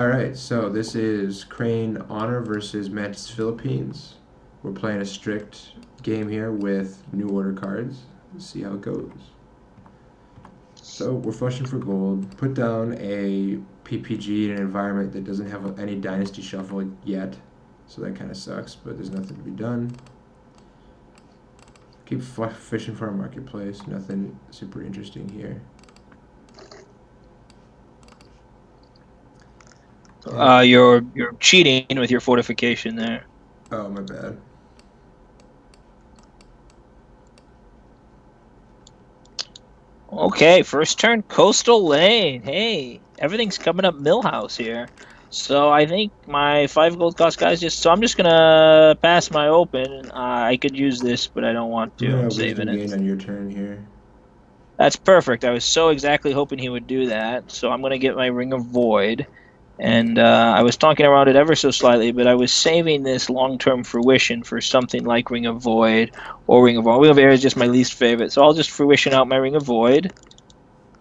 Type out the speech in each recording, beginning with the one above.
All right, so this is Crane Honor versus Mantis Philippines. We're playing a strict game here with New Order cards. Let's see how it goes. So we're flushing for gold. Put down a PPG in an environment that doesn't have any Dynasty Shuffle yet. So that kind of sucks, but there's nothing to be done. Keep fishing for our marketplace. Nothing super interesting here. And, You're cheating with your fortification there. oh, my bad. Okay, first turn, Coastal Lane. Hey, everything's coming up Millhouse here. So I think my 5 gold cost guys just. So I'm just gonna pass my open. I could use this, but I don't want I'm to. I'm gonna saving wisdom it. gain on your turn here. That's perfect. I was so exactly hoping he would do that. So I'm gonna get my Ring of Void. And I was talking around it ever so slightly, but I was saving this long-term fruition for something like Ring of Void or Ring of Air. Ring of Air is just my least favorite, so I'll just fruition out my Ring of Void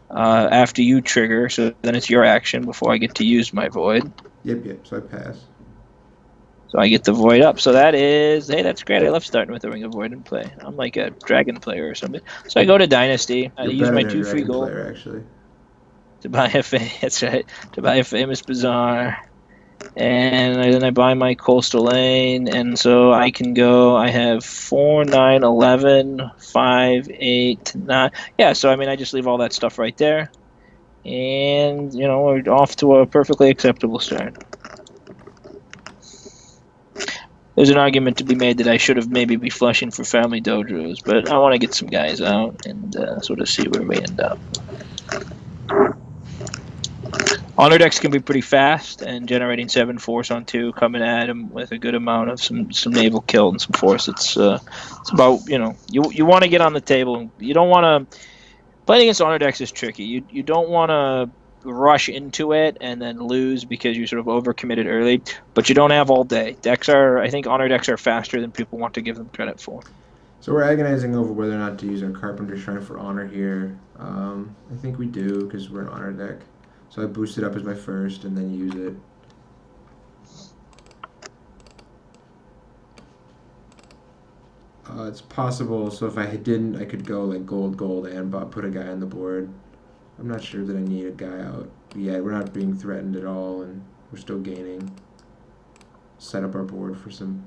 after you trigger, so then it's your action before I get to use my Void. Yep. So I pass. So I get the Void up. So that is, hey, that's great. I love starting with the Ring of Void in play. I'm like a Dragon player or something. So I go to Dynasty. I You're use better my than a 2 free dragon gold player, actually. to buy a that's right, to buy a famous bazaar. And then I buy my Coastal Lane, and so I can go. I have 4, 9, 11, 5, 8, 9. Yeah, so I mean, I just leave all that stuff right there, and we're off to a perfectly acceptable start. There's an argument to be made that I should have maybe be flushing for family dojos, but I want to get some guys out and sort of see where we end up. Honor decks can be pretty fast, and generating 7 force on 2, coming at him with a good amount of some naval kill and some force. It's about you want to get on the table. You don't want to playing against honor decks is tricky. You don't want to rush into it and then lose because you sort of overcommitted early, but you don't have all day. I think honor decks are faster than people want to give them credit for. So we're agonizing over whether or not to use our Carpenter Shrine for honor here. I think we do because we're an honor deck. So I boost it up as my first and then use it. It's possible. So if I didn't, I could go like gold, and put a guy on the board. I'm not sure that I need a guy out. But yeah, we're not being threatened at all, and we're still gaining. Set up our board for some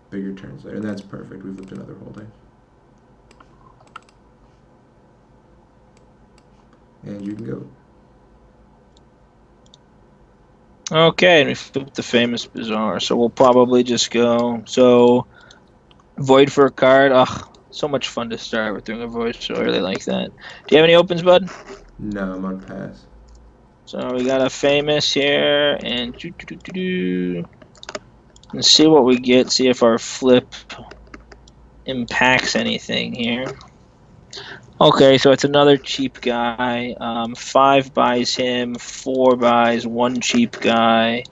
bigger turns later, and that's perfect. We've looked another holding. And you can go. Okay, and we flip the famous bazaar, so we'll probably just go. So void for a card. Ugh, so much fun to start with doing a void. So I really like that. Do you have any opens, bud? No, I'm on pass. So we got a famous here, and let's see what we get. See if our flip impacts anything here. Okay, so it's another cheap guy. 5 buys him, 4 buys one cheap guy,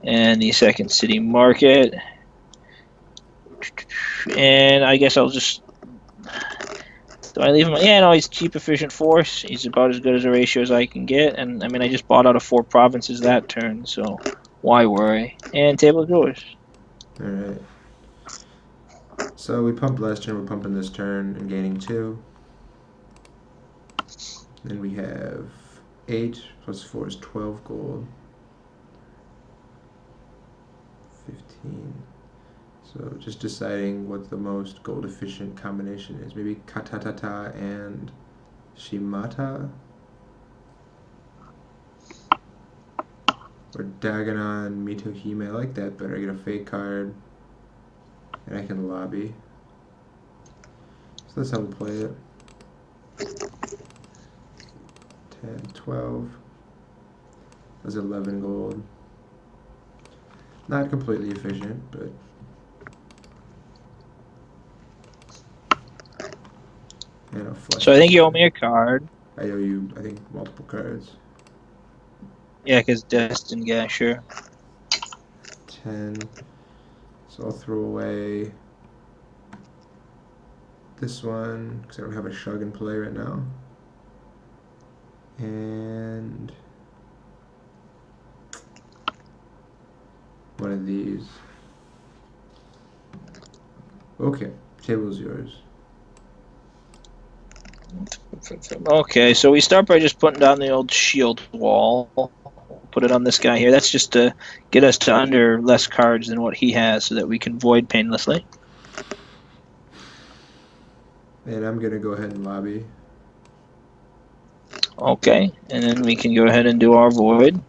and the second city market. And I guess I'll just. Do I leave him? Yeah, no, he's cheap, efficient force. He's about as good as a ratio as I can get. And I mean, I just bought out of 4 provinces that turn, so why worry? And table is yours. All right. So we pumped last turn. We're pumping this turn and gaining 2. Then we have 8 plus 4 is 12 gold. 15. So just deciding what the most gold efficient combination is. Maybe Katatata and Shimata? Or Dagonon Mitohime. I like that better. I get a fake card. And I can lobby. So that's how we play it. 10, 12. That's 11 gold. Not completely efficient, but and a flush So I think this you owe me turn. a card. I owe you, I think, multiple cards. Yeah, because Destin, yeah, sure. 10. So I'll throw away this one because I don't have a Shug in play right now. And one of these. Okay, table's yours. Okay, so we start by just putting down the old shield wall. Put it on this guy here. That's just to get us to under less cards than what he has so that we can void painlessly. And I'm gonna go ahead and lobby. Okay, and then we can go ahead and do our void.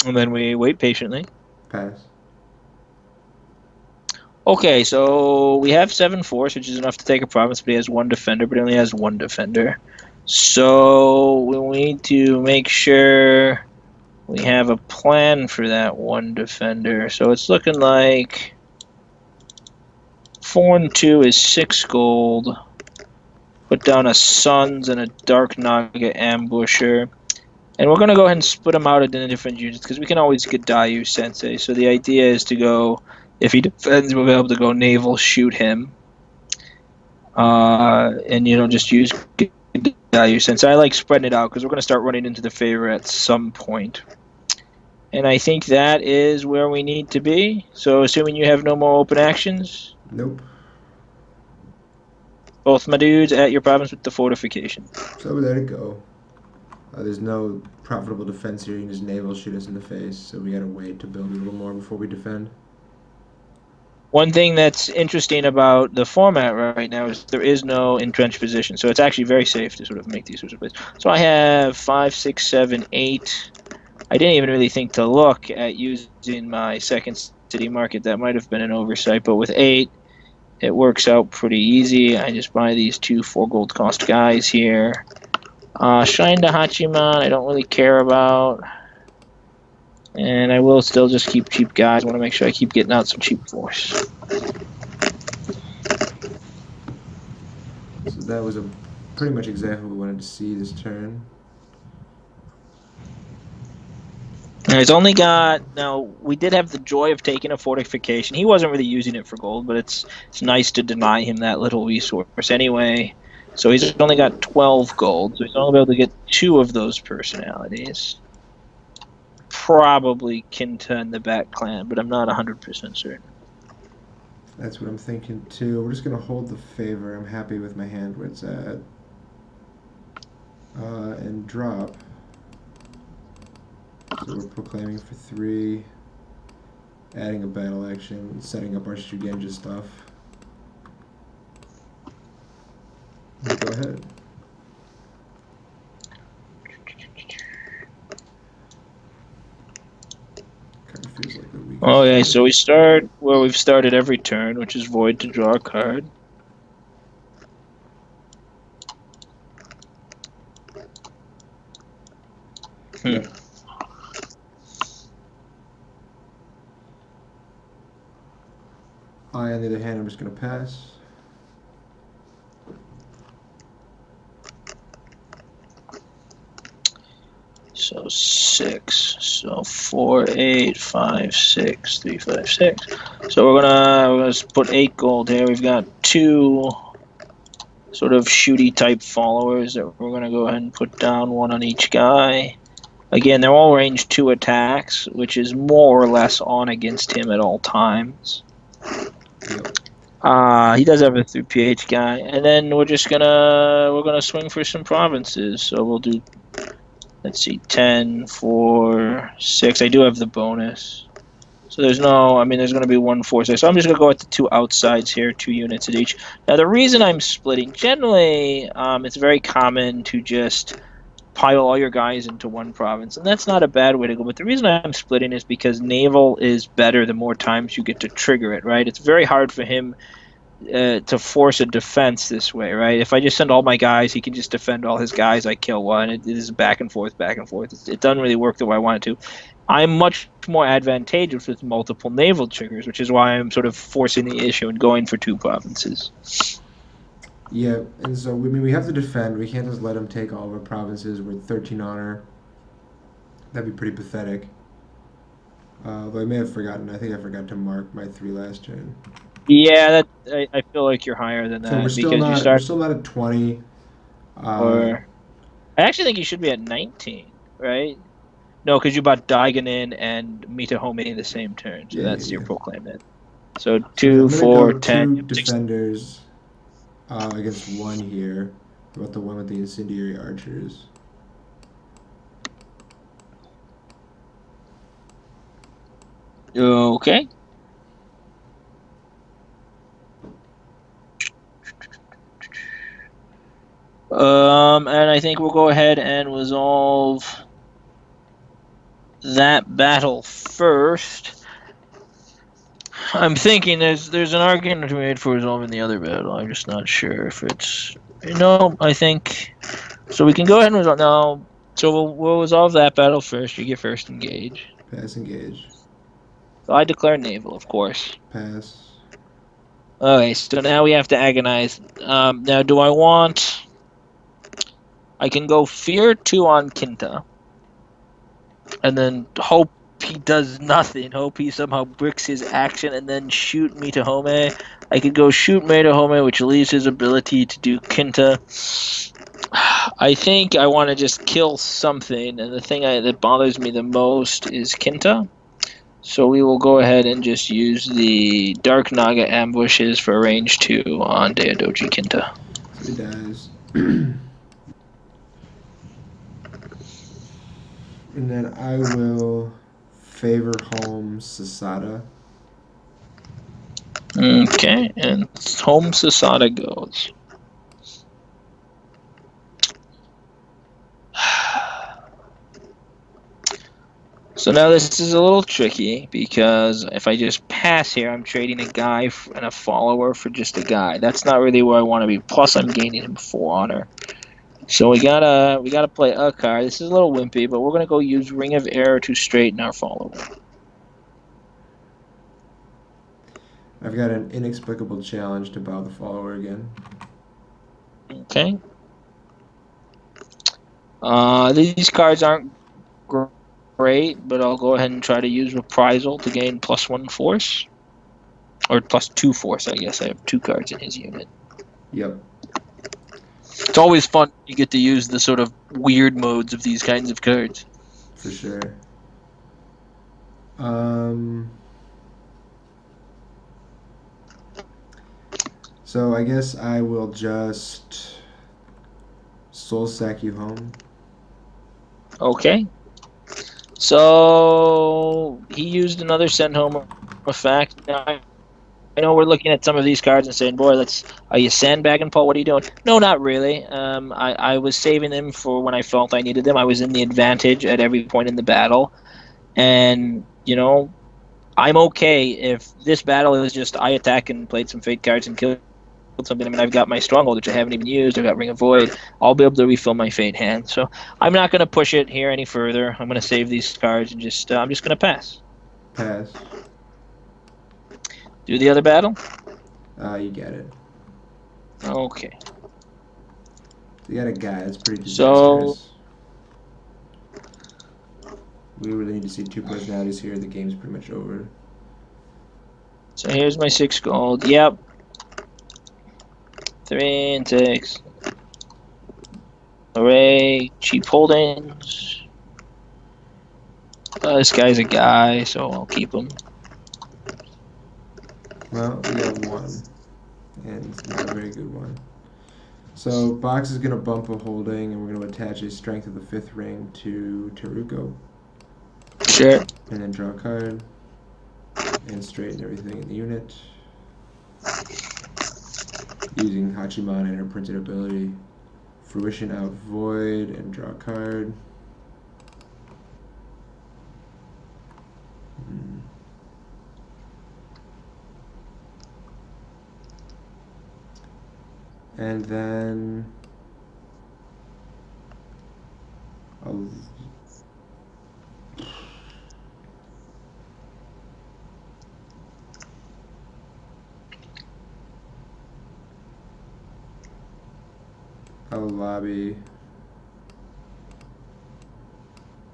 And then we wait patiently. Pass. Okay, so we have 7 force, which is enough to take a province, but he has 1 defender, but he only has 1 defender. So we need to make sure we have a plan for that 1 defender. So it's looking like 4 and 2 is 6 gold. Put down a Suns and a Dark Naga Ambusher. And we're going to go ahead and split them out into different units because we can always get Dayu Sensei. So the idea is to go, if he defends, we'll be able to go naval shoot him. And, just use Dayu Sensei. I like spreading it out because we're going to start running into the favor at some point. And I think that is where we need to be. So assuming you have no more open actions. Nope. Both my dudes at your province with the fortification. So we let it go. There's no profitable defense here. You can just naval shoot us in the face. So we gotta wait to build a little more before we defend. One thing that's interesting about the format right now is there is no entrenched position, so it's actually very safe to sort of make these sorts of plays. So I have 5, 6, 7, 8. I didn't even really think to look at using my second city market. That might have been an oversight, but with 8, it works out pretty easy. I just buy these 2 4 gold cost guys here. Shine to Hachiman, I don't really care about. And I will still just keep cheap guys. I want to make sure I keep getting out some cheap force. So that was pretty much exactly what we wanted to see this turn. Now he's only got. Now we did have the joy of taking a fortification. He wasn't really using it for gold, but it's nice to deny him that little resource anyway. So he's only got 12 gold. So he's only able to get 2 of those personalities. Probably Kinta and the Bat Clan, but I'm not 100% certain. That's what I'm thinking too. We're just gonna hold the favor. I'm happy with my hand where it's at. And drop. So we're proclaiming for 3, adding a battle action, setting up our Shugenja stuff. Go ahead. Kind of feels like the weakest. Okay, so we start where we've started every turn, which is void to draw a card. Yep. I, on the other hand, I'm just going to pass. So 6. So 4, 8, 5, 6, 3, 5, 6. So we're gonna put 8 gold here. We've got 2 sort of shooty type followers that we're gonna go ahead and put down, 1 on each guy. Again, they're all range 2 attacks, which is more or less on against him at all times. Yep. He does have a 3 PH guy, and then we're gonna swing for some provinces. So we'll do, let's see, 10, 4, 6. I do have the bonus. So there's going to be 1 force there. So I'm just going to go with the 2 outsides here, 2 units at each. Now, the reason I'm splitting, generally, it's very common to just pile all your guys into 1 province. And that's not a bad way to go. But the reason I'm splitting is because naval is better the more times you get to trigger it, right? It's very hard for him to force a defense this way, right? If I just send all my guys, he can just defend all his guys. I kill one. It is back and forth, back and forth. It doesn't really work the way I want it to. I'm much more advantageous with multiple naval triggers, which is why I'm sort of forcing the issue and going for 2 provinces. Yeah, and so we have to defend. We can't just let them take all of our provinces. We're 13 honor. That'd be pretty pathetic. Though I may have forgotten. I think I forgot to mark my 3 last turn. Yeah, I feel like you're higher than that. So we're still not at 20. Uh, Or I actually think you should be at 19, right? No, because you bought Daigonin and Mitahome the same turn, so yeah, yeah, that's your yeah. proclaim it. So So I'm 2, gonna 4, go 10, two 16. defenders against one here. What about the one with the incendiary archers? Okay. And I think we'll go ahead and resolve that battle first. I'm thinking there's an argument to be made for resolving the other battle. I'm just not sure if it's I think so. We can go ahead and resolve now. So we'll resolve that battle first. You get first engage. Pass, engage. So I declare naval, of course. Pass. Okay, so now we have to agonize. Now, do I want? I can go fear 2 on Kinta, and then hope he does nothing. Hope he somehow bricks his action, and then shoot Mitahome. I could go shoot Mitahome, which leaves his ability to do Kinta. I think I want to just kill something, and the thing that bothers me the most is Kinta. So we will go ahead and just use the Dark Naga ambushes for range 2 on Deodoji Kinta. So he dies. And then I will favor home Sasada. Okay, and home Sasada goes. So now this is a little tricky because if I just pass here, I'm trading a guy and a follower for just a guy. That's not really where I want to be. Plus, I'm gaining him 4 honor. So we gotta play a card. This is a little wimpy, but we're gonna go use Ring of Error to straighten our follower. I've got an inexplicable challenge to bow the follower again. Okay. These cards aren't great, but I'll go ahead and try to use Reprisal to gain +1 force. Or +2 force, I guess. I have 2 cards in his unit. Yep, It's always fun. You get to use the sort of weird modes of these kinds of cards. for sure. Um, so I guess I will just soul sack you home. Okay. So he used another send home effect. Now, I know we're looking at some of these cards and saying, "Boy, are you sandbagging, Paul? What are you doing?" No, not really. I was saving them for when I felt I needed them. I was in the advantage at every point in the battle, and I'm okay if this battle is just I attack and played some fate cards and killed something. I mean, I've got my stronghold, which I haven't even used. I've got Ring of Void. I'll be able to refill my fate hand. So I'm not going to push it here any further. I'm going to save these cards and I'm just going to pass. Pass. Do the other battle. You get it. Okay. You got a guy. That's pretty So disastrous. We really need to see two personalities here. The game's pretty much over. so here's my 6 gold. Yep. 3 and 6. Hooray. Cheap holdings. This guy's a guy, so I'll keep him. Well, we got one, and not a very good one. So Box is going to bump a holding, and we're going to attach a Strength of the Fifth Ring to Teruko, Sure. and then draw a card, and straighten everything in the unit. Using Hachiman and her printed ability. Fruition out Void, and draw a card. And then I'll lobby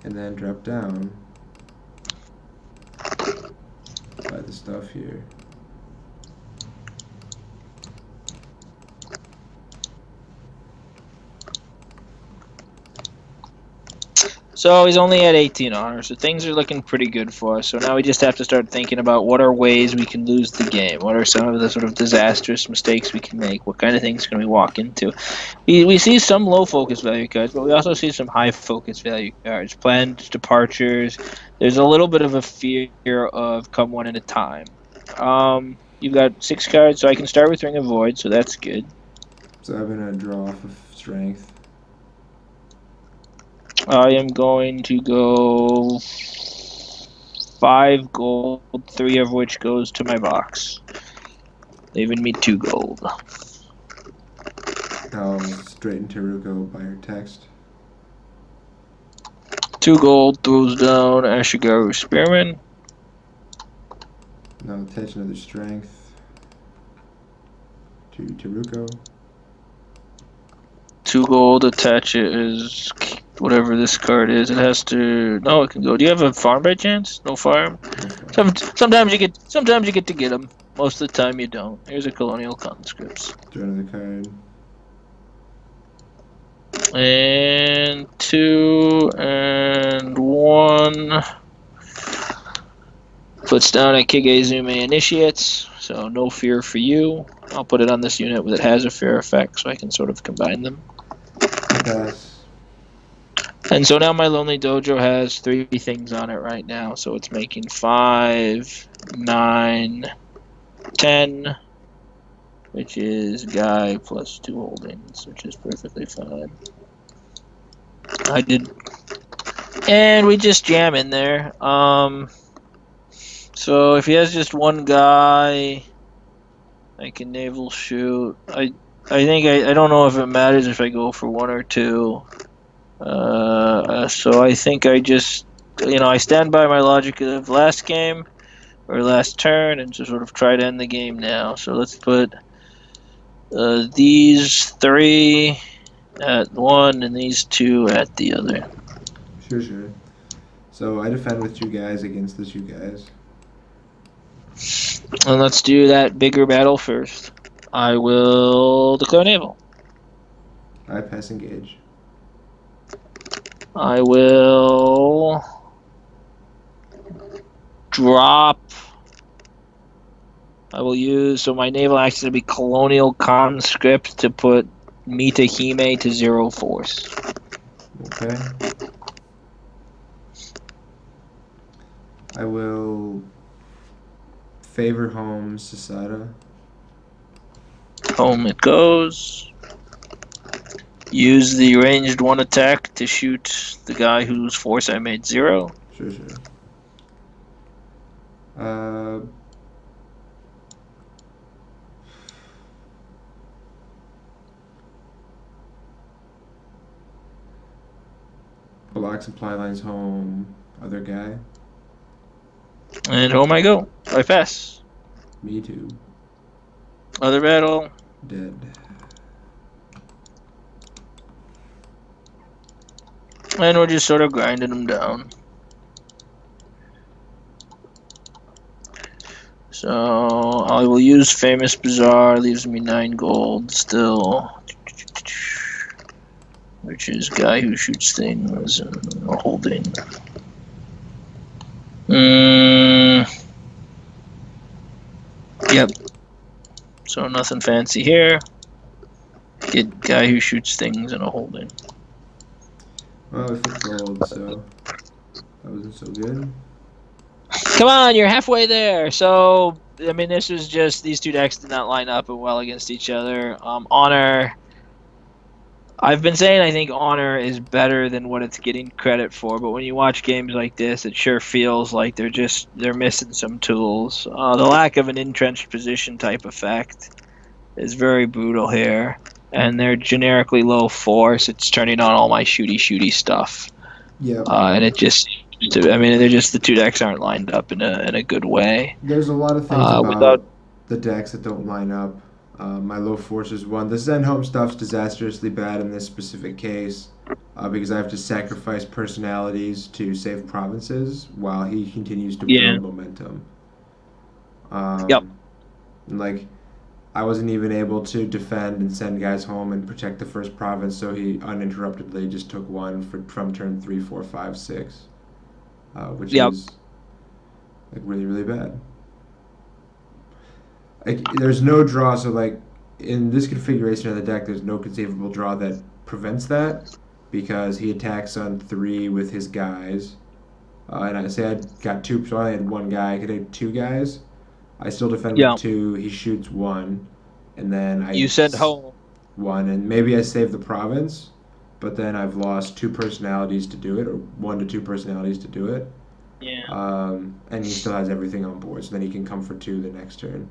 and then drop down by the stuff here. So he's only at 18 honor, so things are looking pretty good for us. So now we just have to start thinking about what are ways we can lose the game. What are some of the sort of disastrous mistakes we can make? What kind of things can we walk into? We see some low focus value cards, but we also see some high focus value cards. Planned departures. There's a little bit of a fear of come one at a time. You've got 6 cards, so I can start with Ring of Void, so that's good. So I'm gonna draw off of strength. I am going to go 5 gold, 3 of which goes to my box, leaving me 2 gold. I'll straighten Teruko by her text. 2 gold throws down Ashigaru Spearman. Now attach another strength to Teruko. 2 gold, attach it is whatever this card is. It has to. No, it can go. Do you have a farm by chance? No farm. No farm. Sometimes you get. Sometimes you get to get them. Most of the time you don't. Here's a Colonial Conscripts. Draw another card. And 2 and 1. Puts down a Kigezume Initiates, so no fear for you. I'll put it on this unit that has a fear effect, so I can sort of combine them. Pass. And so now my Lonely Dojo has 3 things on it right now, so it's making 5, 9, 10, which is Guy plus 2 holdings, which is perfectly fine. I did, and we just jam in there. So if he has just one guy, I can naval shoot. I think I don't know if it matters if I go for 1 or 2. So I think I just, I stand by my logic of last game or last turn and just sort of try to end the game now. So let's put these 3 at 1 and these 2 at the other. Sure. So I defend with 2 guys against the 2 guys. And let's do that bigger battle first. I will declare naval. I pass engage. I will drop. I will use, so my naval action to be Colonial Conscript to put Mita Hime to 0 force. Okay. I will favor home Sasada. Home it goes. Use the ranged 1 attack to shoot the guy whose force I made 0. Sure. Uh, Block supply lines home. Other guy. And home I go. I pass. Me too. Other battle. Dead. And we're just sort of grinding them down. So I will use Famous Bazaar. Leaves me 9 gold still. Which is guy who shoots things and holding. Yep. So nothing fancy here. Get guy who shoots things and a holding. Well, we flipped gold, so that wasn't so good. Come on, you're halfway there. So, I mean, this was just, these 2 decks did not line up well against each other. Honor, I've been saying I think Honor is better than what it's getting credit for, but when you watch games like this, it sure feels like they're missing some tools. The lack of an entrenched position type effect is very brutal here, and they're generically low force. It's turning on all my shooty stuff. Yep. And it just, I mean, they're just, the 2 decks aren't lined up in a good way. There's a lot of things about the decks that don't line up. My low force is one. The Zen home stuff's disastrously bad in this specific case because I have to sacrifice personalities to save provinces while he continues to build momentum. Yep. Like, I wasn't even able to defend and send guys home and protect the first province, so he uninterruptedly just took one from turn 3, 4, 5, 6, which Yep. is like really, really bad. Like there's no draw, so like in this configuration of the deck, there's no conceivable draw that prevents that because he attacks on 3 with his guys. And I say I got 2, so I only had 1 guy. I could have 2 guys. I still defend with Yeah. 2. He shoots 1, and then You sent home. 1, and maybe I save the province, but then I've lost 2 personalities to do it, or 1 to 2 personalities to do it. Yeah. And he still has everything on board, so then he can come for 2 the next turn.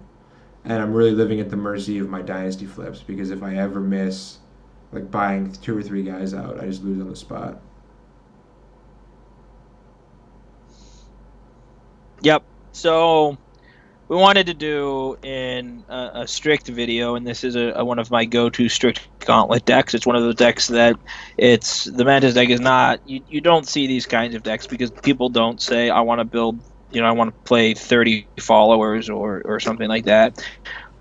And I'm really living at the mercy of my dynasty flips because if I ever miss, like buying 2 or 3 guys out, I just lose on the spot. Yep. So we wanted to do in a strict video, and this is one of my go-to strict gauntlet decks. It's one of those decks that it's the Mantis deck is not. You don't see these kinds of decks because people don't say I want to build. I want to play 30 followers or something like that.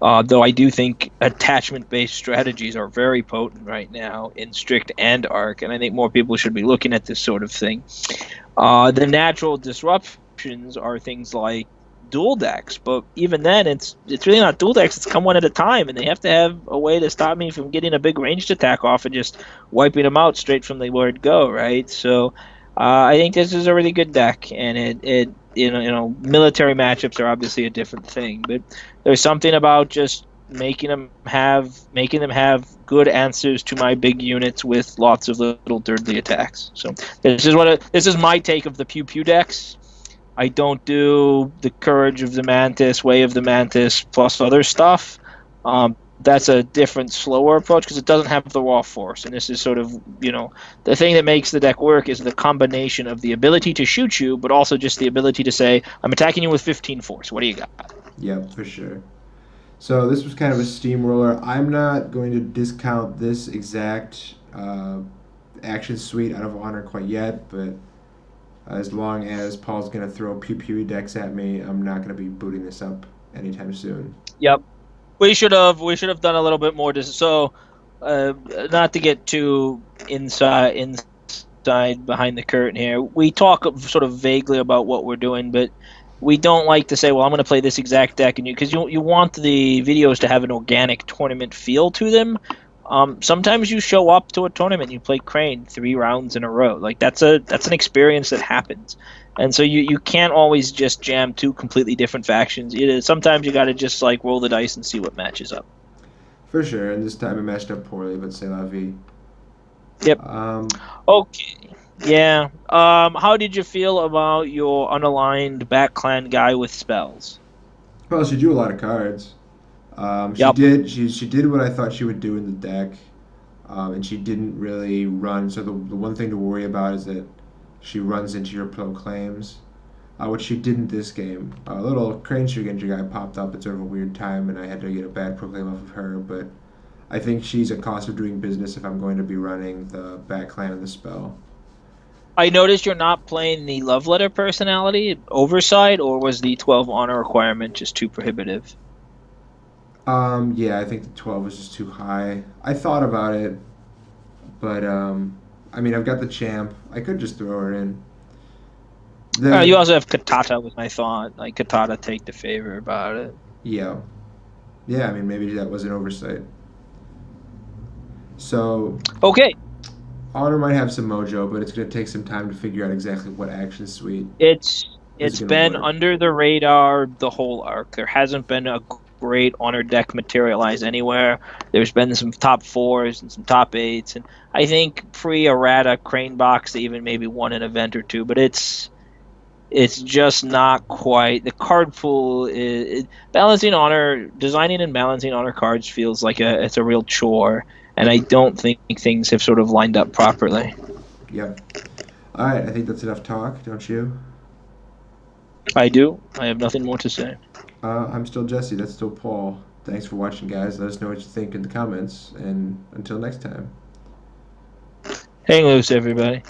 Though I do think attachment-based strategies are very potent right now in strict and arc, and I think more people should be looking at this sort of thing. The natural disruptions are things like dual decks, but even then, it's really not dual decks. It's come one at a time, and they have to have a way to stop me from getting a big ranged attack off and just wiping them out straight from the word go. Right. So I think this is a really good deck, and it military matchups are obviously a different thing, but there's something about just making them have good answers to my big units with lots of little dirty attacks. So this is my take of the pew pew decks. I don't do the Courage of the Mantis, Way of the Mantis, plus other stuff. That's a different, slower approach because it doesn't have the raw force. And this is sort of, the thing that makes the deck work is the combination of the ability to shoot you, but also just the ability to say, I'm attacking you with 15 force. What do you got? Yep, for sure. So this was kind of a steamroller. I'm not going to discount this exact action suite out of Honor quite yet, but as long as Paul's going to throw pew pew decks at me, I'm not going to be booting this up anytime soon. Yep. We should have done a little bit more. So, not to get too inside behind the curtain here. We talk sort of vaguely about what we're doing, but we don't like to say, "Well, I'm going to play this exact deck," and because you want the videos to have an organic tournament feel to them. Sometimes you show up to a tournament, you play Crane 3 rounds in a row. Like that's an experience that happens. And so you can't always just jam 2 completely different factions. Sometimes you got to just like roll the dice and see what matches up. For sure, and this time it matched up poorly, but c'est la vie. Yep. Okay. Yeah. How did you feel about your unaligned back clan guy with spells? Well, she drew a lot of cards. She Yep. did. She did what I thought she would do in the deck, and she didn't really run. So the one thing to worry about is that she runs into your proclaims, which she didn't this game. A little Crane Shurigenja guy popped up at sort of a weird time, and I had to get a bad proclaim off of her. But I think she's a cost of doing business if I'm going to be running the back clan and the spell. I noticed you're not playing the love letter personality oversight, or was the 12 honor requirement just too prohibitive? Yeah, I think the 12 was just too high. I thought about it, but I mean, I've got the champ. I could just throw her in. You The also have Katata with my thought. Like Katata take the favor about it. Yeah, yeah. I mean, maybe that was an oversight. So Okay, Honor might have some mojo, but it's going to take some time to figure out exactly what action suite it's is it's going to been work. under the radar the whole arc. There hasn't been a great honor deck materialize anywhere. There's been some top 4s and some top 8s, and I think pre errata Crane box they even maybe won an event or two, but it's just not quite the card pool. Balancing honor, designing and balancing honor cards feels like it's a real chore, and I don't think things have sort of lined up properly. Yep. All right. I think that's enough talk, don't you? I do. I have nothing more to say. I'm still Jesse. That's still Paul. Thanks for watching, guys. Let us know what you think in the comments, and until next time. Hang loose, everybody.